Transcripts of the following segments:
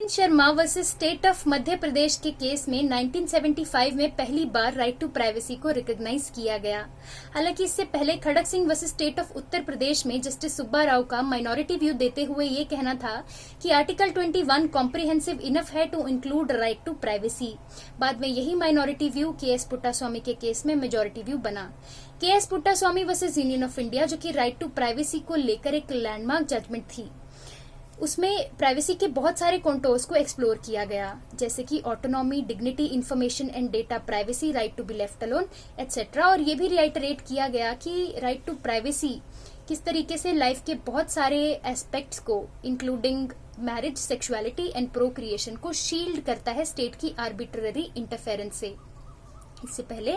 Sharma versus state of Madhya Pradesh के case में 1975 में पहली बार राइट टू प्राइवेसी को रिकॉग्नाइज किया गया। हालांकि इससे पहले खड़क Singh versus state of Uttar Pradesh में जस्टिस सुब्बा राव का माइनॉरिटी व्यू देते हुए ये कहना था कि आर्टिकल 21 कॉम्प्रिहेंसिव इनफ है to include right to privacy. बाद में यही माइनॉरिटी व्यू के.एस. पुट्टास्वामी के केस में मेजोरिटी व्यू बना। KS. Puttaswamy versus union of India, जो कि राइट टू प्राइवेसी को लेकर एक लैंडमार्क जजमेंट थी, उसमें प्राइवेसी के बहुत सारे कॉन्टोर्स को एक्सप्लोर किया गया, जैसे कि autonomy, dignity, information and data privacy, right to be left alone etcetera. और ये भी रिआइटरेट किया गया कि राइट टू प्राइवेसी किस तरीके से लाइफ के बहुत सारे एस्पेक्ट्स को including marriage, sexuality and procreation को शील्ड करता है स्टेट की आर्बिट्ररी इंटरफेरेंस से। इससे पहले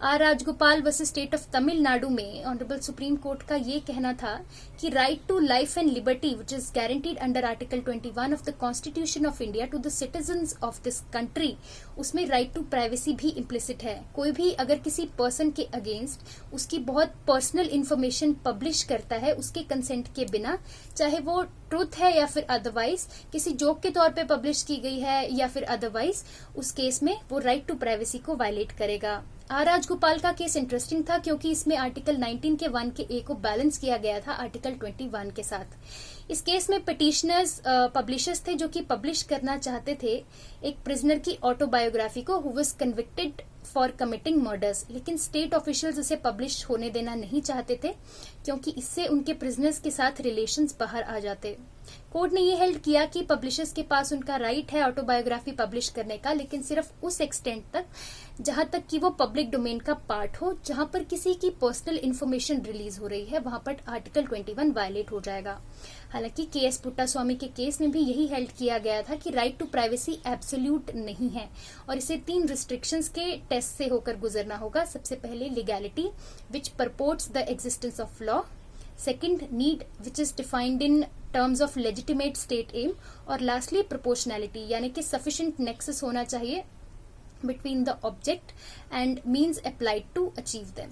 R Rajagopal versus state of Tamil Nadu में ऑनरेबल सुप्रीम कोर्ट का ये कहना था कि right to life and liberty which is guaranteed under article 21 of the constitution of India to the citizens of this country, उसमें राइट टू प्राइवेसी भी implicit है। कोई भी अगर किसी पर्सन के अगेंस्ट उसकी बहुत पर्सनल इंफॉर्मेशन पब्लिश करता है उसके कंसेंट के बिना, चाहे वो ट्रूथ है या फिर अदरवाइज किसी जोक के तौर पे पब्लिश की गई है या फिर अदरवाइज, उस केस में वो राइट टू प्राइवेसी को वायलेट करेगा। आर राजगोपाल का केस इंटरेस्टिंग था क्योंकि इसमें आर्टिकल 19 के 1 के ए को बैलेंस किया गया था आर्टिकल 21 के साथ। इस केस में पिटिशनर्स पब्लिशर्स थे जो कि पब्लिश करना चाहते थे एक प्रिजनर की ऑटोबायोग्राफी को who was convicted for committing murders, लेकिन स्टेट ऑफिशियल्स इसे पब्लिश होने देना नहीं चाहते थे क्योंकि इससे उनके प्रिजनर्स के साथ रिलेशंस बाहर आ जाते। कोर्ट ने ये हेल्ड किया कि पब्लिशर्स के पास उनका राइट है ऑटोबायोग्राफी पब्लिश करने का, लेकिन सिर्फ उस एक्सटेंट तक जहां तक कि वो पब्लिक डोमेन का पार्ट हो, जहां पर किसी की पर्सनल इन्फॉर्मेशन रिलीज हो रही है वहां पर आर्टिकल 21 वायलेट हो जाएगा। हालांकि के.एस. पुट्टास्वामी के केस में भी यही हेल्ड किया गया था कि राइट टू प्राइवेसी एब्सोल्यूट नहीं है और इसे 3 रिस्ट्रिक्शंस के टेस्ट से होकर गुजरना होगा। सबसे पहले legality which purports the existence of law, second need which is defined in terms of legitimate state aim, और लास्टली प्रोपोर्शनैलिटी यानी कि सफिशिएंट नेक्सस होना चाहिए between the object and means applied to achieve them.